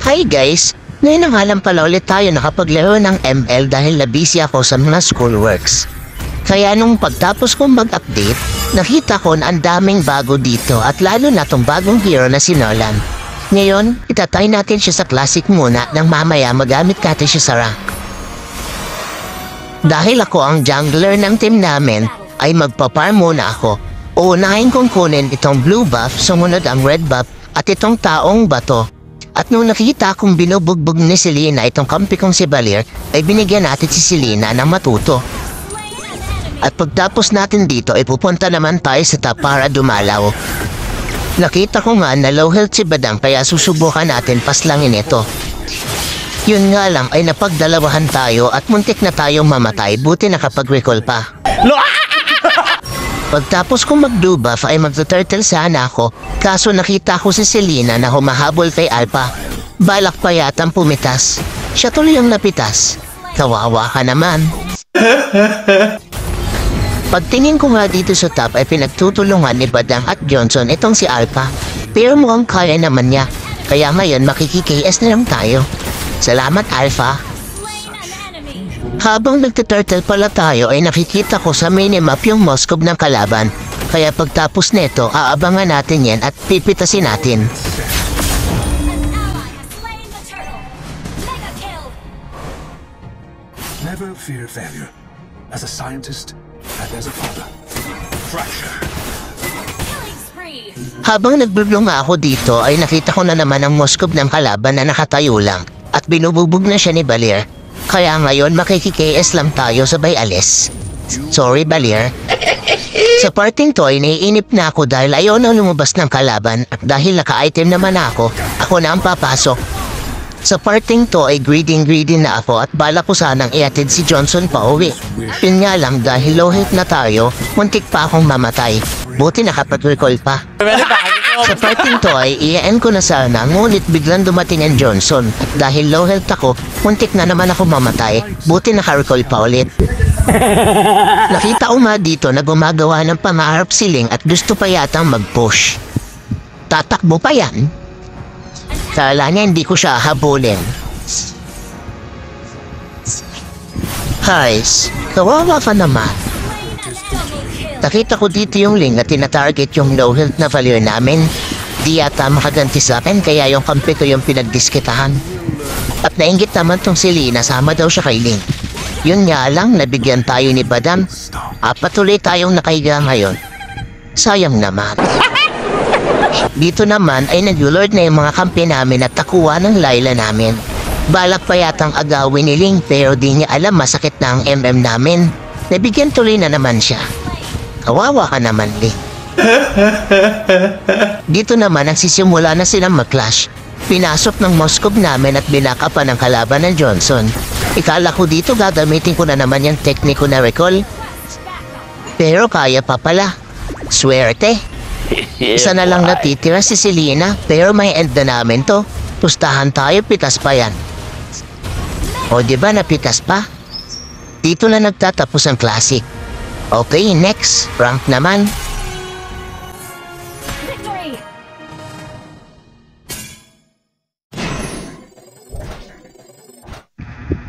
Hi guys! Ngayon na nga lang pala ulit tayo nakapaglaro ng ML dahil na-busy ako sa mga schoolworks. Kaya nung pagtapos kong mag-update, nakita ko na ang daming bago dito at lalo na tong bagong hero na si Nolan. Ngayon, itatry natin siya sa classic muna nang mamaya magamit natin siya sa rank. Dahil ako ang jungler ng team namin, ay magpa-farm muna ako. Uunahin kong kunin itong blue buff, sumunod ang red buff at itong taong bato. At nung nakita kong binubugbog ni Selena itong kampi kong si Valier, ay binigyan natin si Selena ng matuto. At pagtapos natin dito ay pupunta naman tayo sa top para dumalaw. Nakita ko nga na low health si Badang kaya susubukan natin paslangin ito. Yun nga lang ay napagdalawahan tayo at muntik na tayong mamatay, buti nakapag-recall pa. Pagtapos kong mag-debuff ay mag-turtle sana ako, kaso nakita ko si Selena na humahabol kay Alpha. Balak pa yatang pumitas. Siya tuloy ang napitas. Kawawa ka naman. Pagtingin ko nga dito sa top ay pinagtutulungan ni Badang at Johnson itong si Alpha. Pero mukhang kaya naman niya. Kaya ngayon makiki-KS na lang tayo. Salamat Alpha. Habang nagtiturtle pala tayo ay nakikita ko sa minimap yung Moskov ng kalaban. Kaya pagtapos neto, aabangan natin yan at pipitasin natin. Never fear failure. As a scientist and as a father. Fracture. Habang nagbublong ako dito ay nakita ko na naman ang Moskov ng kalaban na nakatayo lang at binububog na siya ni Valier. Kaya ngayon makiki-KS lang tayo sabay alis. Sorry Valier. Sa parting to ay naiinip na ako dahil ayaw na lumabas ng kalaban at dahil naka-item naman ako na ang papasok. Sa parting to ay greedy na ako at bala ko sanang iatid si Johnson pa uwi. Yun nga lang dahil low health na tayo, muntik pa akong mamatay. Buti nakapag-recall pa. Sa parting to ay i-end ko na sana ngunit biglang dumating ang Johnson. At dahil low health ako, muntik na naman ako mamatay. Buti naka-recall pa ulit. Nakita ko nga dito na gumagawa ng pangarap siling at gusto pa yatang mag-push. Tatakbo pa yan? Kala niya hindi ko siya habulin. Guys, kawawa ka naman. Nakita ko dito yung link at tinatarget yung low health na Valier namin. Di yata makaganti sa akin kaya yung kampi ko yung pinagdiskitahan. At nainggit naman tong Selena, sama daw siya kay Link. Yun nga lang, nabigyan tayo ni Badam. Patuloy tayong nakahiga ngayon. Sayang naman. Dito naman ay nag-lord na yung mga kampi namin at takuha ng Layla namin. Balak pa yatang agawin ni Link pero di niya alam masakit na ang MM namin. Nabigyan tuloy na naman siya. Kawawa ka naman, Link. Dito naman nagsisimula na silang mag-clash. Pinasok ng Moskov namin at binakapan ng kalaban ng Johnson. Ikala ko dito gagamitin ko na naman yung tekniko na recall. Pero kaya pa pala. Swerte. Isa na lang natitira si Selena pero may end na namin to. Pustahan tayo, pitas pa yan. O diba napitas pa? Dito na nagtatapos ang classic. Okay, next. Rank naman.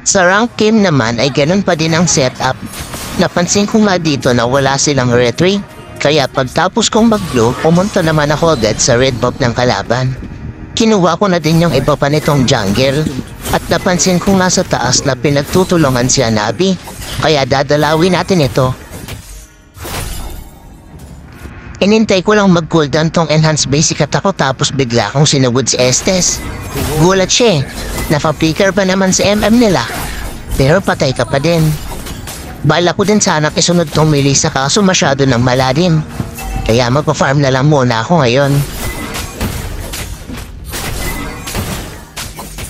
Sa rank game naman ay ganun pa din ang setup. Napansin ko nga dito na wala silang retry. Kaya pagtapos kong mag-blue, pumunta naman ako agad sa red buff ng kalaban. Kinuha ko na din yung iba pa nitong jungle. At napansin ko nga sa taas na pinagtutulungan si Hanabi. Kaya dadalawin natin ito. Inintay ko lang mag-cooldown tong enhanced basic attack ko tapos bigla akong sinugod si Estes. Gulat siya eh. Napapicker pa naman si MM nila. Pero patay ka pa din. Bala ko din sanang isunod tong Melissa kaso masyado ng malalim. Kaya magpa-farm na lang muna ako ngayon.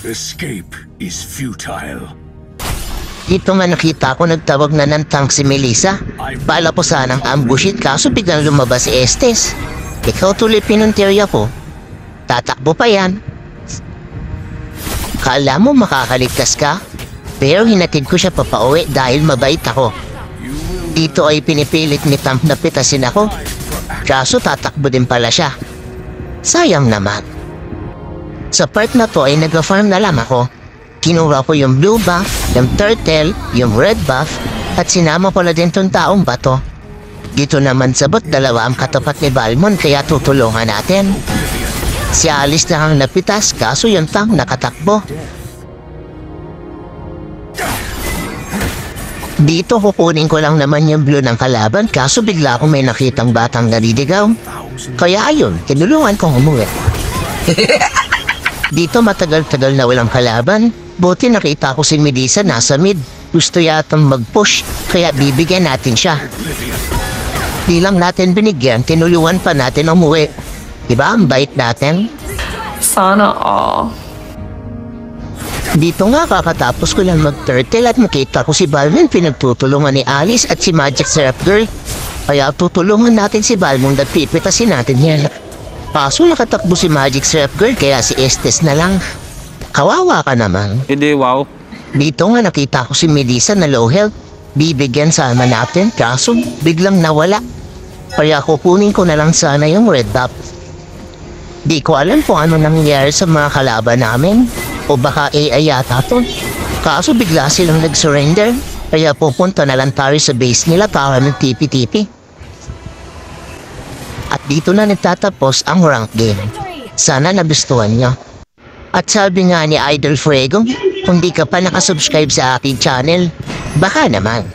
Escape is futile. Dito nga nakita ko nagtawag na ng tank si Melissa. Bala ko sanang ambush it kaso biglang lumabas si Estes. Ikaw tuloy pinuntirya ko. Tatakbo pa yan. Kala mo makakaligtas ka? Pero hinatid ko siya papauwi dahil mabait ako. Dito ay pinipilit ni Tamp na pitasin ako. Kaso tatakbo din pala siya. Sayang naman. Sa part na to ay nag-farm na lang ako. Kinuha ko yung blue buff, yung turtle, yung red buff, at sinama ko na din tong taong bato. Dito naman sabot dalawa ang katapat ni Balmon kaya tutulungan natin. Si Alice na ang napitas kaso yung tank nakatakbo. Dito kukunin ko lang naman yung blue ng kalaban kaso bigla akong may nakitang batang naliligaw. Kaya ayun, tinulungan kong umuwi. Dito matagal-tagal na walang kalaban. Buti nakita ko si Melissa nasa mid. Gusto yatang mag-push kaya bibigyan natin siya. Di lang natin binigyan, tinulungan pa natin umuwi. Diba ang bait natin? Sana all. Dito nga kakatapos ko lang mag-turtle at makita ko si Balmon pinagtutulungan ni Alice at si Magic Syrup Girl. Kaya tutulungan natin si Balmon at pipitasin natin yan. Kaso nakatakbo si Magic Syrup Girl kaya si Estes na lang. Kawawa ka naman. Hindi, wow. Dito nga nakita ko si Melissa na low health. Bibigyan sana natin kaso biglang nawala. Kaya kukunin ko na lang sana yung red buff. Di ko alam kung ano nangyayari sa mga kalaban namin. O baka AI yata to. Kaso bigla silang nag-surrender. Kaya pupunta na lang tayo sa base nila para ng tipi-tipi. At dito na nagtatapos ang rank game. Sana nagustuhan nyo. At sabi nga ni Idol Fuego, kung di ka pa nakasubscribe sa aking channel, baka naman.